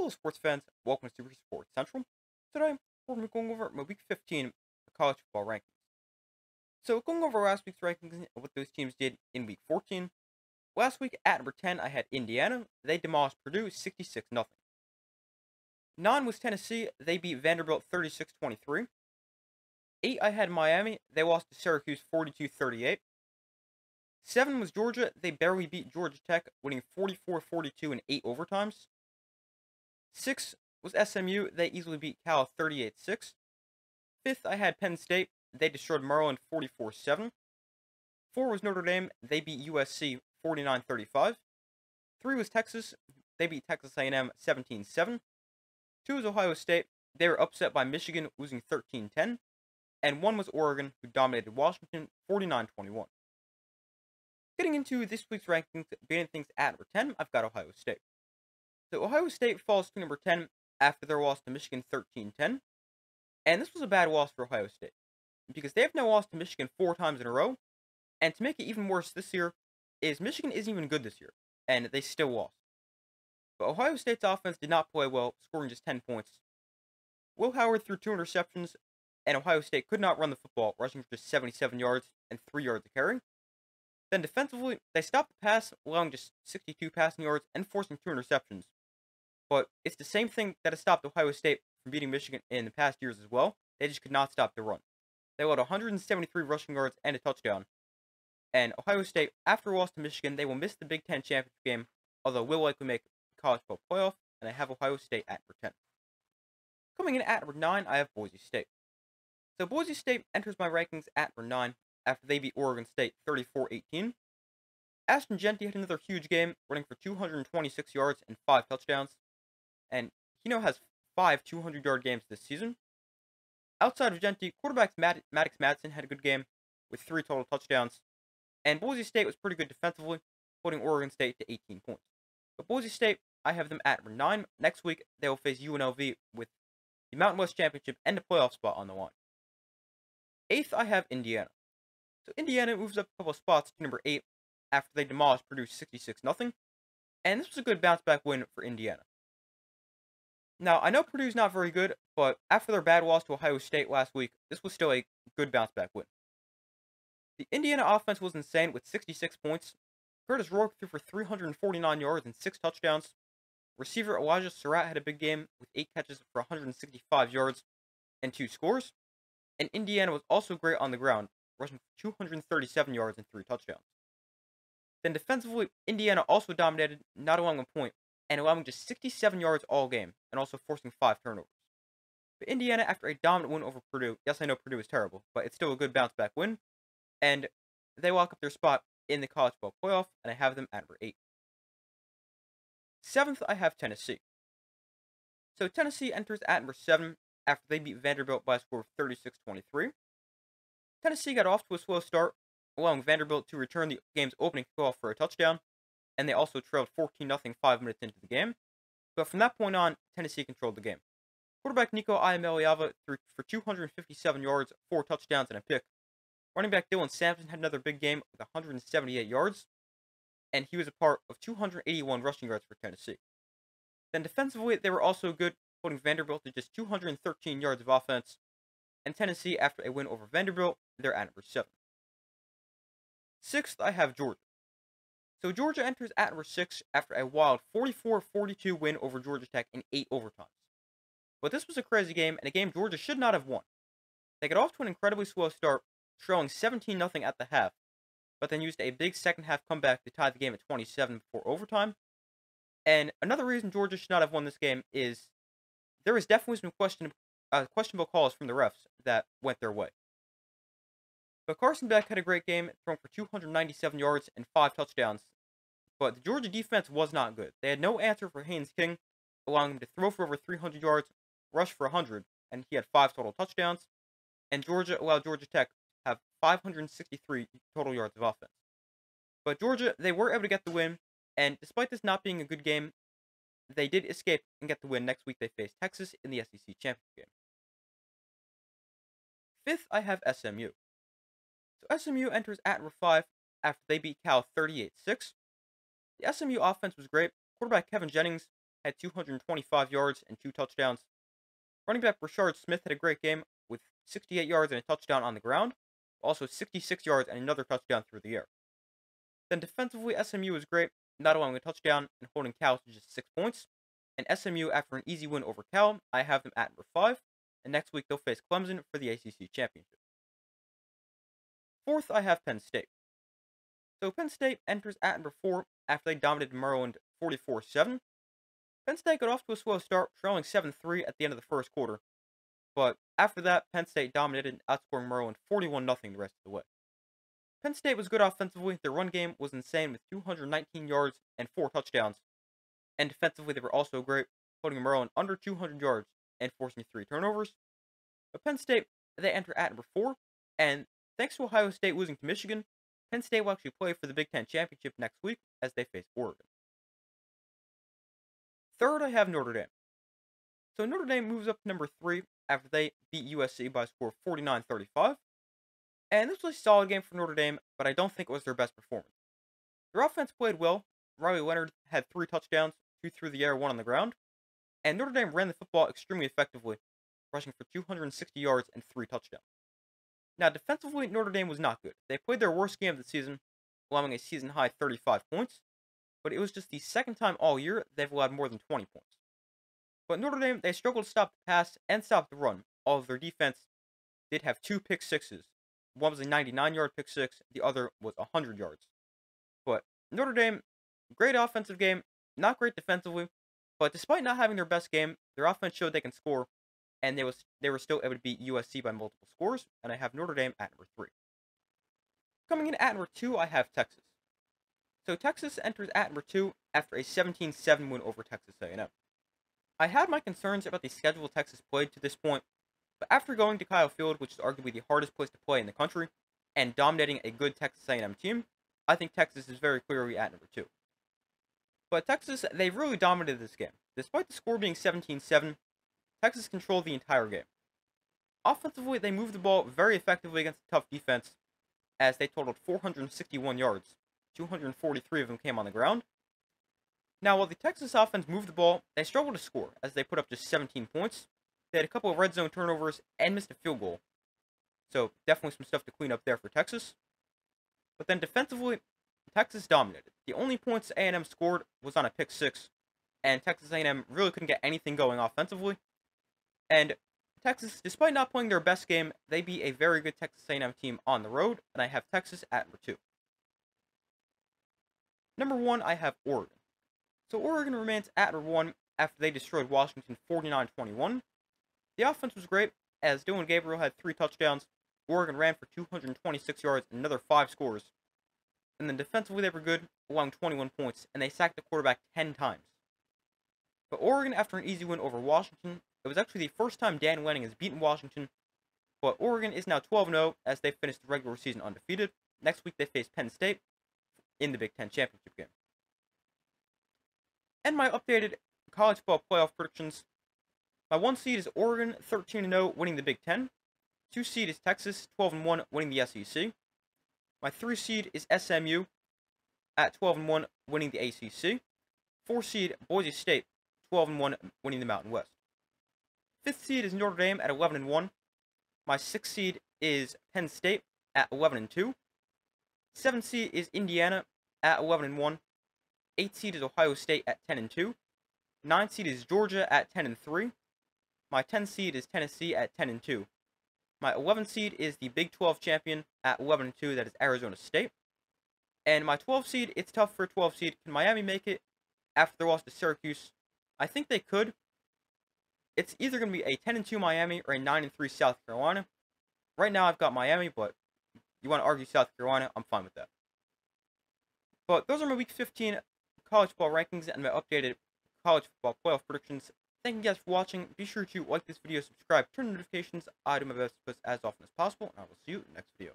Hello, sports fans. Welcome to Super Sports Central. Today, we're going to be going over my Week 15 college football rankings. So, going over last week's rankings and what those teams did in Week 14. Last week, at number 10, I had Indiana. They demolished Purdue 66-0. 9 was Tennessee. They beat Vanderbilt 36-23. 8, I had Miami. They lost to Syracuse 42-38. 7 was Georgia. They barely beat Georgia Tech, winning 44-42 in 8 overtimes. 6 was SMU. They easily beat Cal 38-6. 5th, I had Penn State. They destroyed Maryland 44-7. 4 was Notre Dame. They beat USC 49-35. 3 was Texas. They beat Texas A&M 17-7. 2 was Ohio State. They were upset by Michigan, losing 13-10. And 1 was Oregon, who dominated Washington 49-21. Getting into this week's rankings, beginning things at number 10, I've got Ohio State. So Ohio State falls to number 10 after their loss to Michigan 13-10. And this was a bad loss for Ohio State, because they have now lost to Michigan 4 times in a row. And to make it even worse this year, is Michigan isn't even good this year, and they still lost. But Ohio State's offense did not play well, scoring just 10 points. Will Howard threw 2 interceptions, and Ohio State could not run the football, rushing for just 77 yards and 3 yards of carry. Then defensively, they stopped the pass, allowing just 62 passing yards and forcing 2 interceptions. But it's the same thing that has stopped Ohio State from beating Michigan in the past years as well. They just could not stop the run. They allowed 173 rushing yards and a touchdown. And Ohio State, after a loss to Michigan, they will miss the Big Ten championship game, although will likely make the college football playoff, and I have Ohio State at number 10. Coming in at number 9, I have Boise State. So Boise State enters my rankings at number 9 after they beat Oregon State 34-18. Ashton Jeanty had another huge game, running for 226 yards and 5 touchdowns. And he now has 5 200-yard games this season. Outside of Jeanty, quarterbacks Maddox Madsen had a good game with 3 total touchdowns. And Boise State was pretty good defensively, holding Oregon State to 18 points. But Boise State, I have them at number 9. Next week, they will face UNLV with the Mountain West Championship and the playoff spot on the line. 8th, I have Indiana. So Indiana moves up a couple of spots to number 8 after they demolished Purdue 66-0. And this was a good bounce-back win for Indiana. Now, I know Purdue's not very good, but after their bad loss to Ohio State last week, this was still a good bounce-back win. The Indiana offense was insane with 66 points. Curtis Rourke threw for 349 yards and 6 touchdowns. Receiver Elijah Surratt had a big game with 8 catches for 165 yards and 2 scores. And Indiana was also great on the ground, rushing for 237 yards and 3 touchdowns. Then defensively, Indiana also dominated, not allowing a point, and allowing just 67 yards all game, and also forcing 5 turnovers. But Indiana, after a dominant win over Purdue, yes, I know Purdue is terrible, but it's still a good bounce-back win, and they lock up their spot in the college football playoff, and I have them at number 8. 7th, I have Tennessee. So Tennessee enters at number 7 after they beat Vanderbilt by a score of 36-23. Tennessee got off to a slow start, allowing Vanderbilt to return the game's opening kickoff for a touchdown, and they also trailed 14-0 5 minutes into the game. But from that point on, Tennessee controlled the game. Quarterback Nico Iamaleava threw for 257 yards, 4 touchdowns, and a pick. Running back Dylan Sampson had another big game with 178 yards, and he was a part of 281 rushing yards for Tennessee. Then defensively, they were also good, holding Vanderbilt to just 213 yards of offense, and Tennessee, after a win over Vanderbilt, they're at number 7. 6th, I have Georgia. So Georgia enters at number 6 after a wild 44-42 win over Georgia Tech in 8 overtimes. But this was a crazy game, and a game Georgia should not have won. They got off to an incredibly slow start, trailing 17-0 at the half, but then used a big second-half comeback to tie the game at 27 before overtime. And another reason Georgia should not have won this game is there is definitely some questionable calls from the refs that went their way. But Carson Beck had a great game, throwing for 297 yards and 5 touchdowns. But the Georgia defense was not good. They had no answer for Haynes King, allowing him to throw for over 300 yards, rush for 100, and he had 5 total touchdowns. And Georgia allowed Georgia Tech to have 563 total yards of offense. But Georgia, they were able to get the win, and despite this not being a good game, they did escape and get the win. Next week they face Texas in the SEC championship game. 5th, I have SMU. So SMU enters at number 5 after they beat Cal 38-6. The SMU offense was great. Quarterback Kevin Jennings had 225 yards and 2 touchdowns. Running back Rashard Smith had a great game with 68 yards and a touchdown on the ground, also 66 yards and another touchdown through the air. Then defensively, SMU was great, not allowing a touchdown and holding Cal to just 6 points. And SMU, after an easy win over Cal, I have them at number 5, and next week they'll face Clemson for the ACC Championship. Fourth, I have Penn State. So Penn State enters at number 4 after they dominated Maryland 44-7. Penn State got off to a slow start, trailing 7-3 at the end of the first quarter. But after that, Penn State dominated, outscoring Maryland 41-0 the rest of the way. Penn State was good offensively. Their run game was insane with 219 yards and 4 touchdowns. And defensively, they were also great, putting Maryland under 200 yards and forcing 3 turnovers. But Penn State, they enter at number 4, and thanks to Ohio State losing to Michigan, Penn State will actually play for the Big Ten Championship next week as they face Oregon. Third, I have Notre Dame. So Notre Dame moves up to number 3 after they beat USC by a score of 49-35. And this was a solid game for Notre Dame, but I don't think it was their best performance. Their offense played well. Riley Leonard had 3 touchdowns, 2 through the air, 1 on the ground. And Notre Dame ran the football extremely effectively, rushing for 260 yards and 3 touchdowns. Now, defensively, Notre Dame was not good. They played their worst game of the season, allowing a season-high 35 points. But it was just the second time all year they've allowed more than 20 points. But Notre Dame, they struggled to stop the pass and stop the run. All of their defense did have 2 pick sixes. One was a 99-yard pick six, the other was 100 yards. But Notre Dame, great offensive game, not great defensively, but despite not having their best game, their offense showed they can score, and they were still able to beat USC by multiple scores, and I have Notre Dame at number 3. Coming in at number 2, I have Texas. So Texas enters at number 2 after a 17-7 win over Texas A&M. I had my concerns about the schedule Texas played to this point, but after going to Kyle Field, which is arguably the hardest place to play in the country, and dominating a good Texas A&M team, I think Texas is very clearly at number 2. But Texas, they really dominated this game. Despite the score being 17-7, Texas controlled the entire game. Offensively, they moved the ball very effectively against a tough defense, as they totaled 461 yards. 243 of them came on the ground. Now, while the Texas offense moved the ball, they struggled to score, as they put up just 17 points. They had a couple of red zone turnovers and missed a field goal. So, definitely some stuff to clean up there for Texas. But then defensively, Texas dominated. The only points A&M scored was on a pick 6, and Texas A&M really couldn't get anything going offensively. And Texas, despite not playing their best game, they beat a very good Texas A&M team on the road, and I have Texas at number 2. Number 1, I have Oregon. So Oregon remains at number 1 after they destroyed Washington 49-21. The offense was great, as Dylan Gabriel had 3 touchdowns. Oregon ran for 226 yards and another 5 scores. And then defensively they were good, allowing 21 points, and they sacked the quarterback 10 times. But Oregon, after an easy win over Washington, it was actually the first time Dan Lanning has beaten Washington, but Oregon is now 12-0 as they finished the regular season undefeated. Next week they face Penn State in the Big Ten Championship game. And my updated college football playoff predictions. My 1 seed is Oregon, 13-0, winning the Big Ten. 2 seed is Texas, 12-1, winning the SEC. My 3 seed is SMU, at 12-1, winning the ACC. 4 seed Boise State, 12-1, winning the Mountain West. 5th seed is Notre Dame at 11-1. My 6th seed is Penn State at 11-2. 7th seed is Indiana at 11-1. 8th seed is Ohio State at 10-2. 9th seed is Georgia at 10-3. My 10th seed is Tennessee at 10-2. My 11th seed is the Big 12 champion at 11-2. That is Arizona State. And my 12th seed, it's tough for a 12 seed. Can Miami make it after their loss to Syracuse? I think they could. It's either going to be a 10-2 Miami or a 9-3 South Carolina. Right now I've got Miami, but you want to argue South Carolina, I'm fine with that. But those are my Week 15 college football rankings and my updated college football playoff predictions. Thank you guys for watching. Be sure to like this video, subscribe, turn on notifications. I do my best to post as often as possible, and I will see you in the next video.